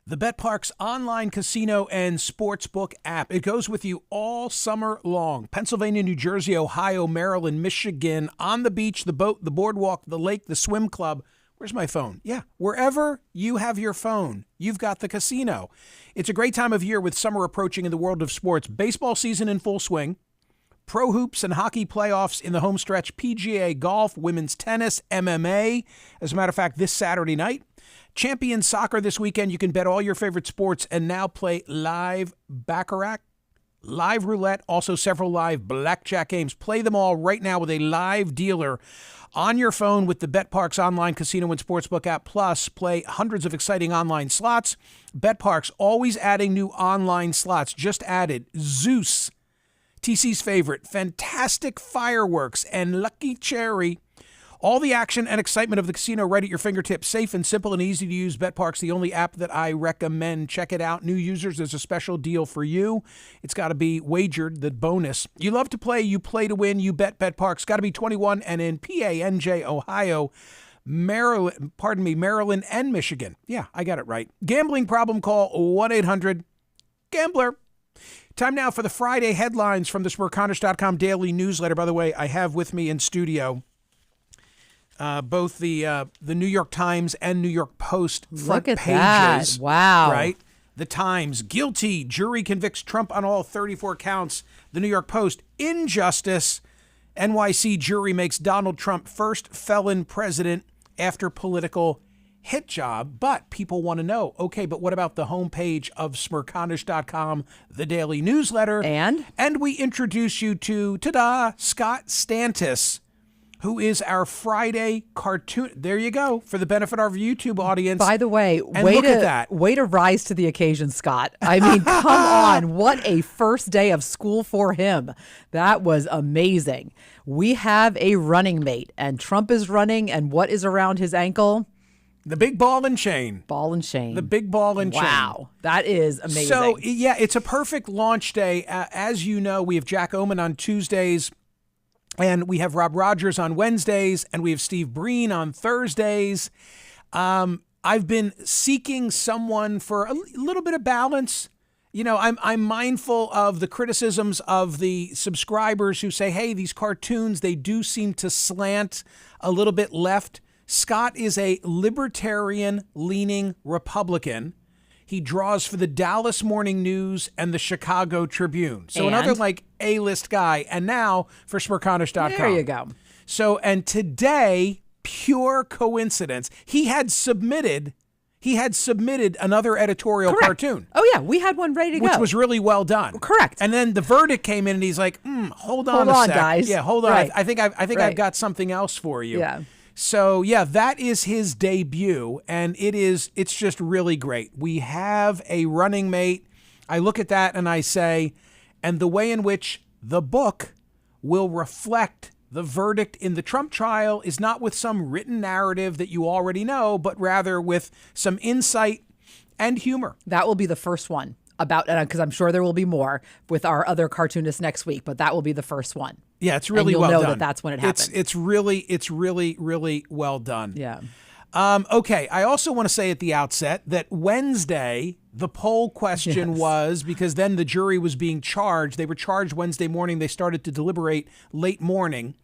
The BetParx online casino and sportsbook app. It goes with you all summer long. Pennsylvania, New Jersey, Ohio, Maryland, Michigan, on the beach, the boat, the boardwalk, the lake, the swim club. Where's my phone? Yeah, wherever you have your phone, you've got the casino. It's a great time of year with summer approaching in the world of sports. Baseball season in full swing. Pro hoops and hockey playoffs in the home stretch. PGA golf, women's tennis, MMA. As a matter of fact, this Saturday night. Champions Soccer this weekend. You can bet all your favorite sports and now play live Baccarat, live roulette, also several live blackjack games. Play them all right now with a live dealer on your phone with the BetParx online casino and sportsbook app. Plus, play hundreds of exciting online slots. BetParx always adding new online slots. Just added Zeus, TC's favorite, Fantastic Fireworks, and Lucky Cherry. All the action and excitement of the casino right at your fingertips. Safe and simple and easy to use. BetParx, the only app that I recommend. Check it out. New users, there's a special deal for you. It's got to be wagered, the bonus. You love to play, you play to win, you bet BetParx. Got to be 21 and in PA, Ohio, Maryland, and Michigan. Yeah, I got it right. Gambling problem, call 1-800-GAMBLER. Time now for the Friday headlines from the Smerconish.com daily newsletter. By the way, I have with me in studio both the New York Times and New York Post front Look at pages. That. Wow. Right? The Times, guilty. Jury convicts Trump on all 34 counts. The New York Post, injustice. NYC jury makes Donald Trump first felon president after political hit job. But people want to know, okay, but what about the homepage of Smerconish.com, the daily newsletter? And we introduce you to, Scott Stantis, who is our Friday cartoon. There you go, for the benefit of our YouTube audience. By the way, and look at that. Way to rise to the occasion, Scott. I mean, come on. What a first day of school for him. That was amazing. We have a running mate, and Trump is running, and what is around his ankle? The big ball and chain. Ball and chain. The big ball and chain. Wow. That is amazing. So, yeah, it's a perfect launch day. As you know, we have Jack Oman on Tuesdays, and we have Rob Rogers on Wednesdays, and we have Steve Breen on Thursdays. I've been seeking someone for a little bit of balance. You know, I'm mindful of the criticisms of the subscribers who say, hey, these cartoons, they do seem to slant a little bit left. Scott is a libertarian-leaning Republican. He draws for the Dallas Morning News and the Chicago Tribune. So another like A-list guy. And now for Smerconish.com. There you go. So, and today, pure coincidence, he had submitted another editorial cartoon. Oh, yeah. We had one ready to go. Which was really well done. Correct. And then the verdict came in and he's like, hold on a sec. Guys. Yeah, hold on. Right. I think I've got something else for you. Yeah. So, yeah, that is his debut, and it's just really great. We have a running mate. I look at that and I say, and the way in which the book will reflect the verdict in the Trump trial is not with some written narrative that you already know, but rather with some insight and humor. That will be the first one about, because I'm sure there will be more with our other cartoonists next week, but that will be the first one. Yeah, it's really and well you'll know done. That's when it happens. It's really, really well done. Yeah. Okay. I also want to say at the outset that Wednesday, the poll question was, because then the jury was being charged. They were charged Wednesday morning. They started to deliberate late morning.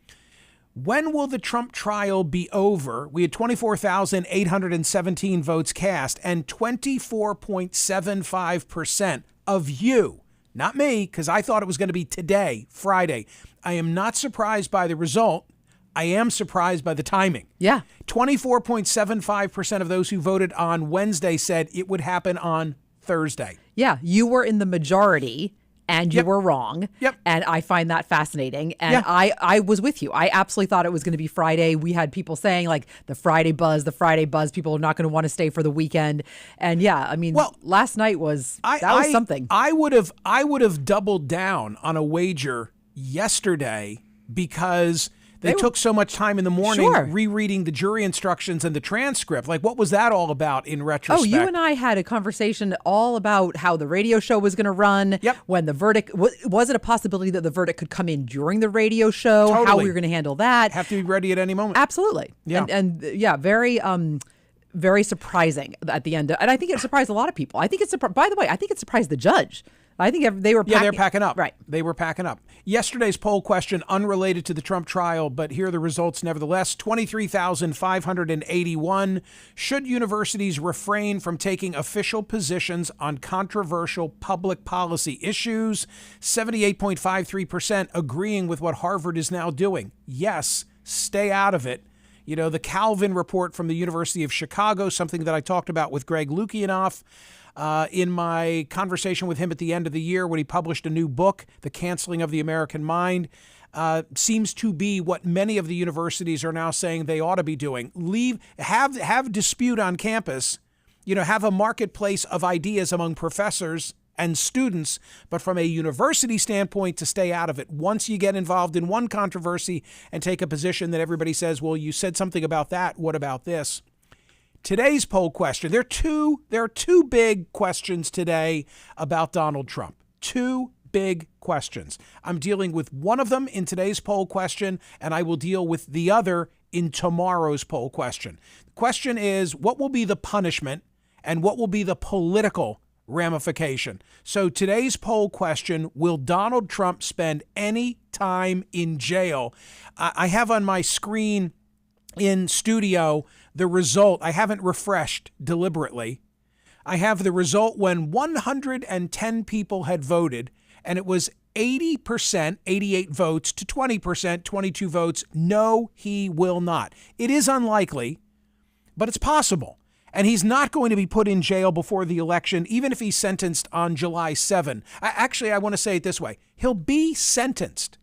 When will the Trump trial be over? We had 24,817 votes cast, and 24.75% of you, not me, because I thought it was going to be today, Friday. I am not surprised by the result. I am surprised by the timing. Yeah. 24.75% of those who voted on Wednesday said it would happen on Thursday. Yeah. You were in the majority. And you were wrong. Yep. And I find that fascinating. And I was with you. I absolutely thought it was going to be Friday. We had people saying like the Friday buzz. People are not going to want to stay for the weekend. And yeah, I mean, last night was something. I would have doubled down on a wager yesterday because they took so much time in the morning rereading the jury instructions and the transcript. Like, what was that all about in retrospect? Oh, you and I had a conversation all about how the radio show was going to run. Yep. When the verdict, was it a possibility that the verdict could come in during the radio show? Totally. How we were going to handle that. Have to be ready at any moment. Absolutely. Yeah. And yeah, very very surprising at the end. And I think it surprised a lot of people. I think by the way, I think it surprised the judge. I think they were packing. Yeah, they're packing up. Right. They were packing up. Yesterday's poll question, unrelated to the Trump trial, but here are the results nevertheless. 23,581. Should universities refrain from taking official positions on controversial public policy issues? 78.53% agreeing with what Harvard is now doing. Yes, stay out of it. You know, the Calvin report from the University of Chicago, something that I talked about with Greg Lukianoff in my conversation with him at the end of the year when he published a new book, The Canceling of the American Mind, seems to be what many of the universities are now saying they ought to be doing. Have dispute on campus, have a marketplace of ideas among professors and students, but from a university standpoint, to stay out of it. Once you get involved in one controversy and take a position that everybody says, well, you said something about that, what about this? Today's poll question, there are two big questions today about Donald Trump. Two big questions. I'm dealing with one of them in today's poll question, and I will deal with the other in tomorrow's poll question. The question is, what will be the punishment and what will be the political ramification? So today's poll question, will Donald Trump spend any time in jail? I have on my screen in studio the result. I haven't refreshed deliberately. I have the result when 110 people had voted, and it was 80%, 88 votes to 20%, 22 votes. No, he will not. It is unlikely, but it's possible. And he's not going to be put in jail before the election, even if he's sentenced on July 7. I want to say it this way. He'll be sentenced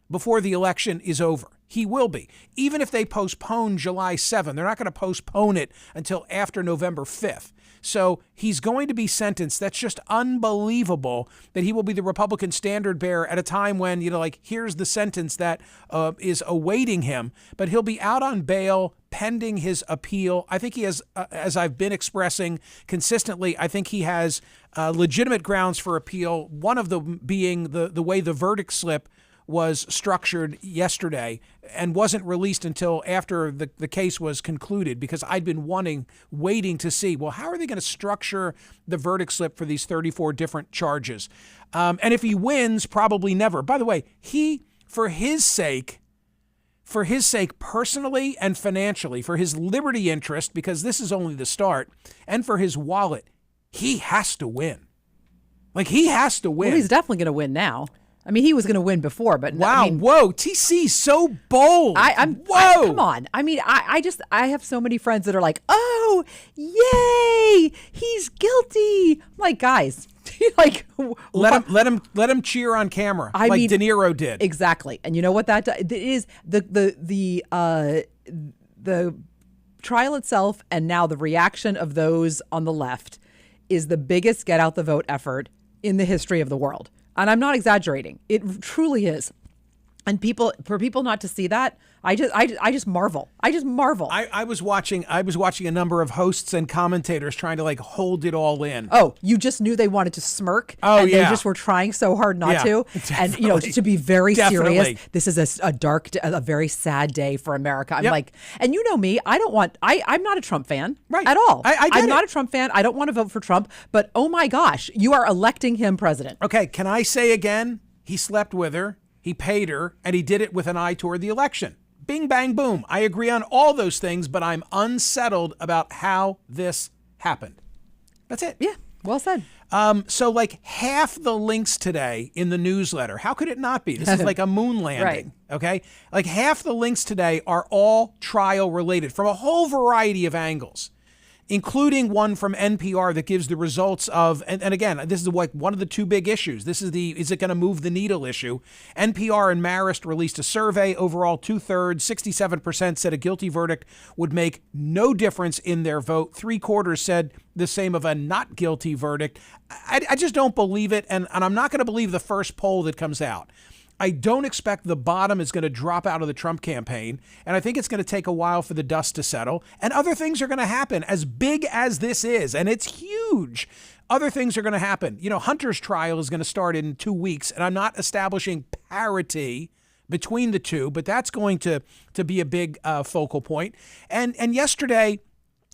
before the election is over. He will be. Even if they postpone July 7, they're not going to postpone it until after November 5th. So he's going to be sentenced. That's just unbelievable that he will be the Republican standard bearer at a time when, here's the sentence that is awaiting him. But he'll be out on bail pending his appeal. I think he has, as I've been expressing consistently, I think he has legitimate grounds for appeal. One of them being the way the verdict slip was structured yesterday and wasn't released until after the case was concluded, because I'd been waiting to see, well, how are they going to structure the verdict slip for these 34 different charges? And if he wins, probably never. By the way, for his sake personally and financially, for his liberty interest, because this is only the start, and for his wallet, he has to win. He has to win. Well, he's definitely going to win now. I mean, he was going to win before, but wow, whoa, TC, so bold. Come on. I mean, I have so many friends that are like, oh, yay, he's guilty. I'm like, guys, let him cheer on camera, De Niro did. Exactly, and you know what that is? The trial itself, and now the reaction of those on the left is the biggest get out the vote effort in the history of the world. And I'm not exaggerating. It truly is. And for people not to see that, I just marvel. I was watching a number of hosts and commentators trying to hold it all in. Oh, you just knew they wanted to smirk. Oh, and yeah. They just were trying so hard not to. Definitely. And to be very Definitely. serious, this is a dark, a very sad day for America. I'm and you know me, I'm not a Trump fan at all. I'm not a Trump fan. I don't want to vote for Trump, but oh my gosh, you are electing him president. Okay, can I say again, he slept with her, he paid her, and he did it with an eye toward the election. Bing, bang, boom. I agree on all those things, but I'm unsettled about how this happened. That's it. Yeah, well said. So half the links today in the newsletter, how could it not be? This is like a moon landing, right. Okay? Half the links today are all trial related from a whole variety of angles, including one from NPR that gives the results of, and again, this is one of the two big issues. This is is it going to move the needle issue? NPR and Marist released a survey. Overall, 2/3, 67% said a guilty verdict would make no difference in their vote. 3/4 said the same of a not guilty verdict. I just don't believe it, and I'm not going to believe the first poll that comes out. I don't expect the bottom is going to drop out of the Trump campaign, and I think it's going to take a while for the dust to settle, and other things are going to happen. As big as this is, and it's huge, other things are going to happen. Hunter's trial is going to start in 2 weeks, and I'm not establishing parity between the two, but that's going to be a big focal point. And yesterday,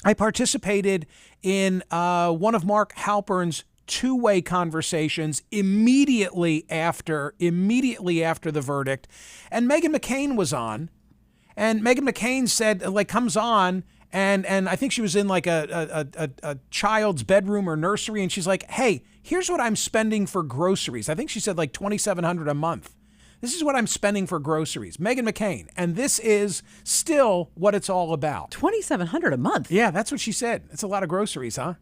I participated in one of Mark Halpern's two-way conversations immediately after the verdict, and Meghan McCain was on, and Meghan McCain said, comes on, and I think she was in like a child's bedroom or nursery, and she's like, hey, here's what I'm spending for groceries. I think she said like $2,700 a month. This is what I'm spending for groceries. Meghan McCain. And this is still what it's all about. $2,700 a month? Yeah, that's what she said. It's a lot of groceries, huh?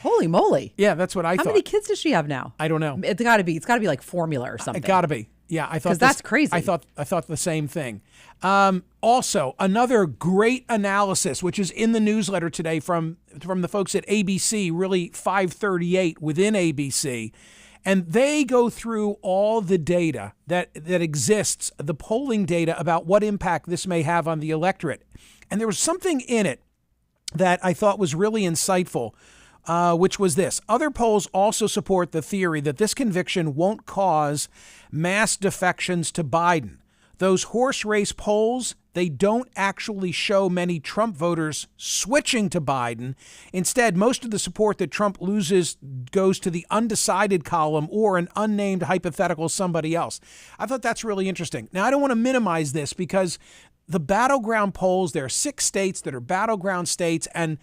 Holy moly. Yeah, that's what I thought. How many kids does she have now? I don't know. It's got to be like formula or something. It got to be. Yeah, I thought because that's crazy. I thought the same thing. Also, another great analysis, which is in the newsletter today from the folks at ABC, really 538 within ABC. And they go through all the data that exists, the polling data about what impact this may have on the electorate. And there was something in it that I thought was really insightful, which was this. Other polls also support the theory that this conviction won't cause mass defections to Biden. Those horse race polls, they don't actually show many Trump voters switching to Biden. Instead, most of the support that Trump loses goes to the undecided column or an unnamed hypothetical somebody else. I thought that's really interesting. Now, I don't want to minimize this because the battleground polls, there are 6 states that are battleground states, and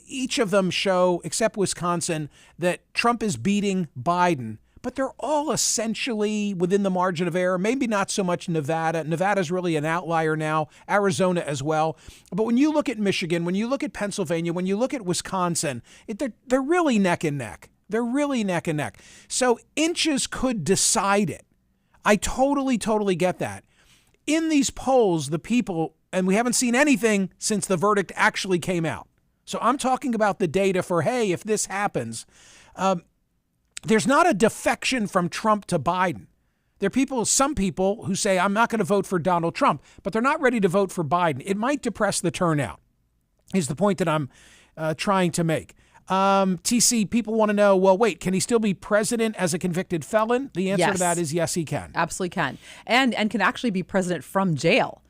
each of them show, except Wisconsin, that Trump is beating Biden. But they're all essentially within the margin of error. Maybe not so much Nevada. Nevada's really an outlier now. Arizona as well. But when you look at Michigan, when you look at Pennsylvania, when you look at Wisconsin, they're really neck and neck. They're really neck and neck. So inches could decide it. I totally get that. In these polls, the people, and we haven't seen anything since the verdict actually came out. So I'm talking about the data for, hey, if this happens, there's not a defection from Trump to Biden. There are some people who say, I'm not going to vote for Donald Trump, but they're not ready to vote for Biden. It might depress the turnout, is the point that I'm trying to make. TC, people want to know, well, wait, can he still be president as a convicted felon? The answer to that is yes, he can. Absolutely can. And can actually be president from jail.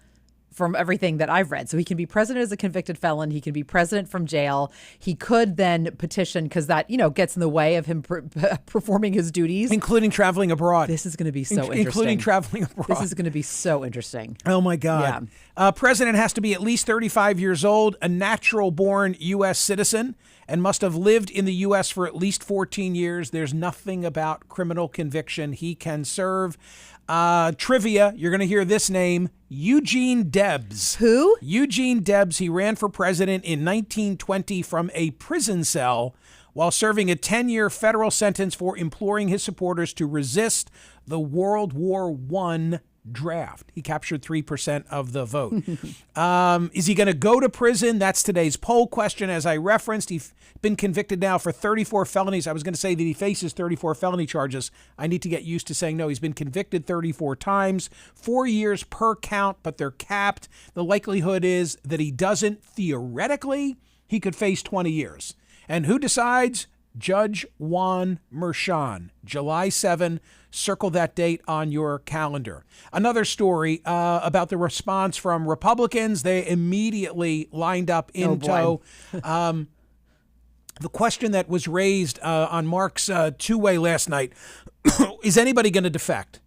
From everything that I've read. So he can be president as a convicted felon. He can be president from jail. He could then petition because that, gets in the way of him performing his duties. Including traveling abroad. This is going to be so interesting. Including traveling abroad. This is going to be so interesting. Oh, my God. Yeah. President has to be at least 35 years old, a natural-born U.S. citizen, and must have lived in the U.S. for at least 14 years. There's nothing about criminal conviction he can serve. Trivia, you're going to hear this name, Eugene Debs. Who? Eugene Debs. He ran for president in 1920 from a prison cell while serving a 10-year federal sentence for imploring his supporters to resist the World War I draft. He captured 3% of the vote. Is he going to go to prison? That's today's poll question. As I referenced, he's been convicted now for 34 felonies. I was going to say that he faces 34 felony charges. I need to get used to saying no. He's been convicted 34 times, 4 years per count, but they're capped. The likelihood is that he doesn't. Theoretically, he could face 20 years. And who decides? Judge Juan Merchan, July 7. Circle that date on your calendar. Another story about the response from Republicans. They immediately lined up in tow. The question that was raised on Mark's two-way last night, is anybody going to defect?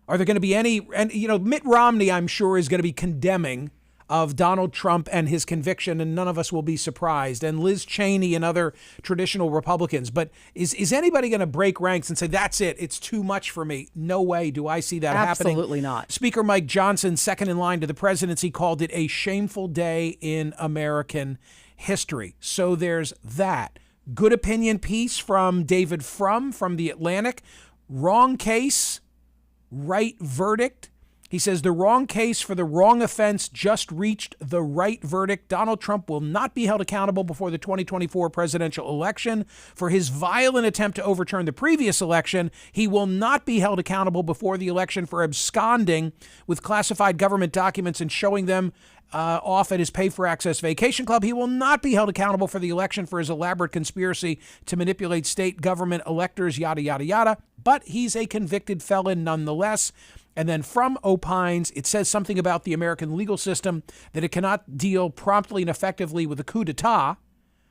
Are there going to be any, and Mitt Romney, I'm sure, is going to be condemning of Donald Trump and his conviction, and none of us will be surprised, and Liz Cheney and other traditional Republicans. But is anybody going to break ranks and say, that's it, it's too much for me? No way do I see that happening. Absolutely not. Speaker Mike Johnson, second in line to the presidency, called it a shameful day in American history. So there's that. Good opinion piece from David from The Atlantic. Wrong case, right verdict. He says the wrong case for the wrong offense just reached the right verdict. Donald Trump will not be held accountable before the 2024 presidential election for his violent attempt to overturn the previous election. He will not be held accountable before the election for absconding with classified government documents and showing them off at his pay-for-access vacation club. He will not be held accountable for the election for his elaborate conspiracy to manipulate state government electors, yada, yada, yada. But he's a convicted felon nonetheless. And then from opines, it says something about the American legal system, that it cannot deal promptly and effectively with a coup d'etat.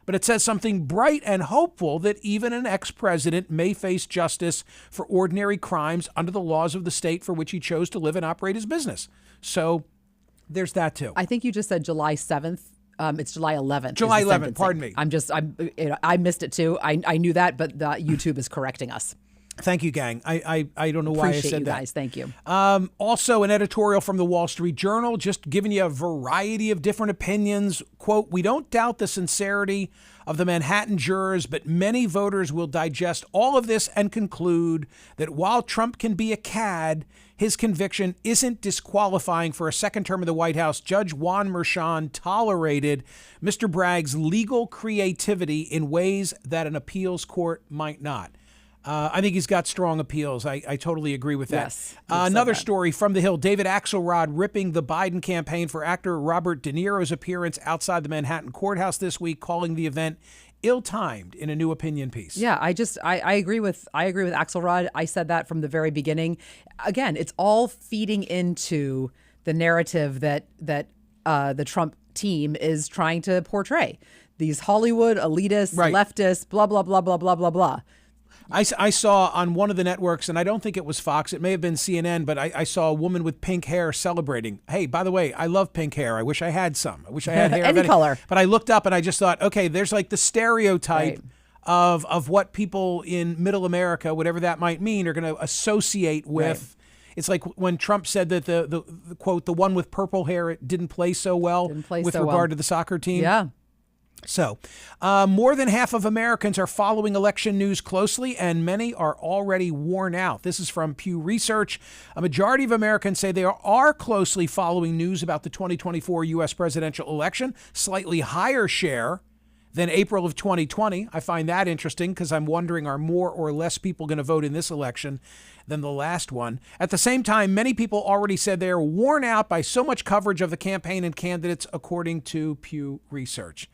but it says something bright and hopeful that even an ex-president may face justice for ordinary crimes under the laws of the state for which he chose to live and operate his business. So there's that too. I think you just said July 7th. It's July 11th. July 11th, pardon me. I missed it too. I knew that, but YouTube is correcting us. Thank you, gang. I don't know why I said Appreciate you that. guys. Thank you. Also, an editorial from the Wall Street Journal, just giving you a variety of different opinions. Quote, "We don't doubt the sincerity of the Manhattan jurors, but many voters will digest all of this and conclude that while Trump can be a cad, his conviction isn't disqualifying for a second term in the White House. Judge Juan Merchan tolerated Mr. Bragg's legal creativity in ways that an appeals court might not." I think he's got strong appeals. I totally agree with that. Yes, Another story from the Hill. David Axelrod ripping the Biden campaign for actor Robert De Niro's appearance outside the Manhattan courthouse this week, calling the event ill-timed in a new opinion piece. Yeah, I agree with Axelrod. I said that from the very beginning. Again, it's all feeding into the narrative that the Trump team is trying to portray. These Hollywood elitists, leftists, blah, blah, blah, blah, blah, blah, blah. I saw on one of the networks, and I don't think it was Fox, it may have been CNN, but I saw a woman with pink hair celebrating. Hey, by the way, I love pink hair. I wish I had some. I wish I had hair any color. But I looked up and I just thought, okay, there's like the stereotype of what people in middle America, whatever that might mean, are going to associate with. It's like when Trump said that the quote, the one with purple hair, it didn't play so well with regard to the soccer team. Yeah. So, more than half of Americans are following election news closely, and many are already worn out. This is from Pew Research. A majority of Americans say they are closely following news about the 2024 U.S. presidential election, slightly higher share than April of 2020. I find that interesting because I'm wondering, are more or less people going to vote in this election than the last one? At the same time, many people already said they're worn out by so much coverage of the campaign and candidates, according to Pew Research.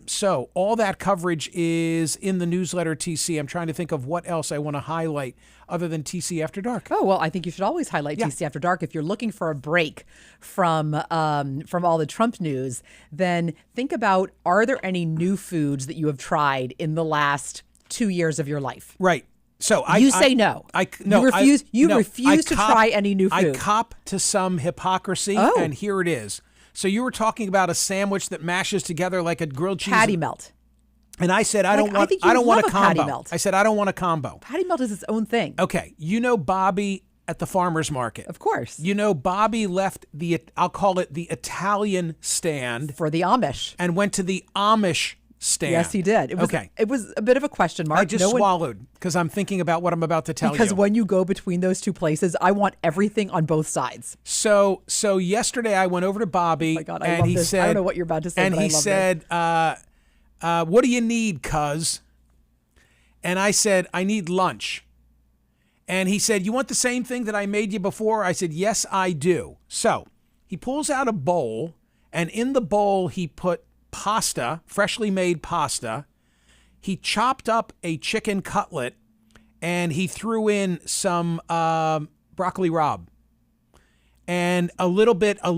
So all that coverage is in the newsletter, TC. I'm trying to think of what else I want to highlight other than TC After Dark. Oh, well, I think you should always highlight TC After Dark. If you're looking for a break from all the Trump news, then think about, are there any new foods that you have tried in the last 2 years of your life? Right. So you say no. You refuse to try any new food. I cop to some hypocrisy, and here it is. So you were talking about a sandwich that mashes together like a grilled cheese patty melt. And I said, I don't want a combo. I said, I don't want a combo. Patty melt is its own thing. Okay. You know Bobby at the farmer's market. Of course. You know Bobby left I'll call it the Italian stand. For the Amish. And went to the Amish stand. Yes, he did. It was a bit of a question mark. I just swallowed because I'm thinking about what I'm about to tell you. Because when you go between those two places, I want everything on both sides. So yesterday I went over to Bobby. Oh my God, I love this. I don't know what you're about to say, and he said, what do you need, cuz? And I said, I need lunch. And he said, you want the same thing that I made you before? I said, yes, I do. So he pulls out a bowl, and in the bowl he put pasta, freshly made pasta. He chopped up a chicken cutlet, and he threw in some broccoli rabe and a little bit of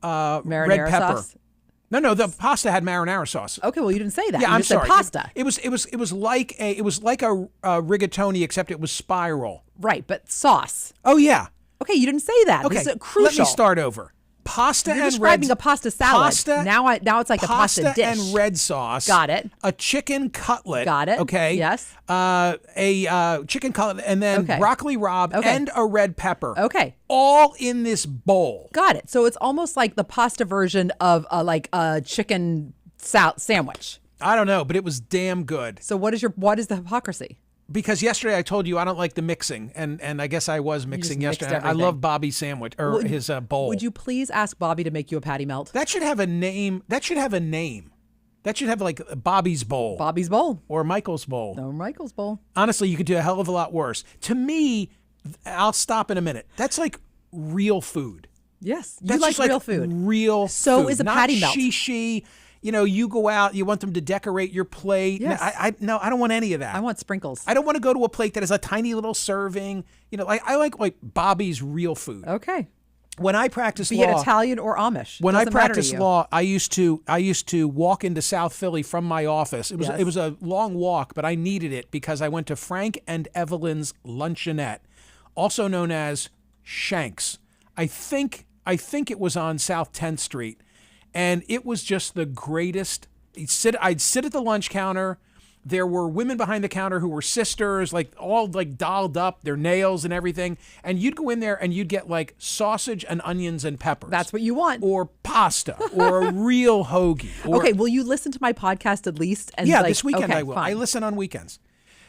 marinara red pepper. Sauce? No, the pasta had marinara sauce. Okay, well, you didn't say that. Yeah, I'm sorry. Said pasta. It was like a rigatoni, except it was spiral. Right, but sauce. Oh yeah. Okay, you didn't say that. Okay, this is crucial. Let me start over. Pasta You're and describing red a pasta salad. Pasta, now it's like a pasta dish. And red sauce. Got it. A chicken cutlet. Got it. Okay. Yes. A chicken cutlet, and then broccoli rabe and a red pepper. Okay. All in this bowl. Got it. So it's almost like the pasta version of like a chicken sandwich. I don't know, but it was damn good. So what is the hypocrisy? Because yesterday I told you I don't like the mixing, and I guess I was mixing yesterday. I love Bobby's sandwich or his bowl. Would you please ask Bobby to make you a patty melt? That should have a name. That should have like Bobby's bowl. Bobby's bowl. Or Michael's bowl. No, Michael's bowl. Honestly, you could do a hell of a lot worse. To me, I'll stop in a minute. That's like real food. Yes, you That's like just real food. Real so food. Is a Not patty melt. She. You know, you go out, you want them to decorate your plate. Yes. No, I don't want any of that. I want sprinkles. I don't want to go to a plate that has a tiny little serving. You know, I like Bobby's real food. Okay. When I practiced Be law, it Italian or Amish. When I doesn't matter to practiced you. law, I used to walk into South Philly from my office. It was a long walk, but I needed it because I went to Frank and Evelyn's Luncheonette, also known as Shanks. I think it was on South 10th Street, and it was just the greatest. I'd sit at the lunch counter. There were women behind the counter who were sisters, like all like dolled up, their nails and everything. And you'd go in there and you'd get like sausage and onions and peppers. That's what you want. Or pasta or a real hoagie. Okay, will you listen to my podcast at least? And yeah, this weekend I will. Fine. I listen on weekends.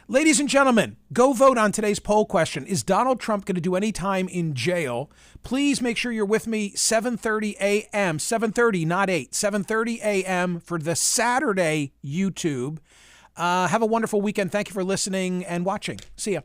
Ladies and gentlemen, go vote on today's poll question. Is Donald Trump going to do any time in jail? Please make sure you're with me 7:30 a.m., 7:30, not 8, 7:30 a.m. for the Saturday YouTube. Have a wonderful weekend. Thank you for listening and watching. See ya.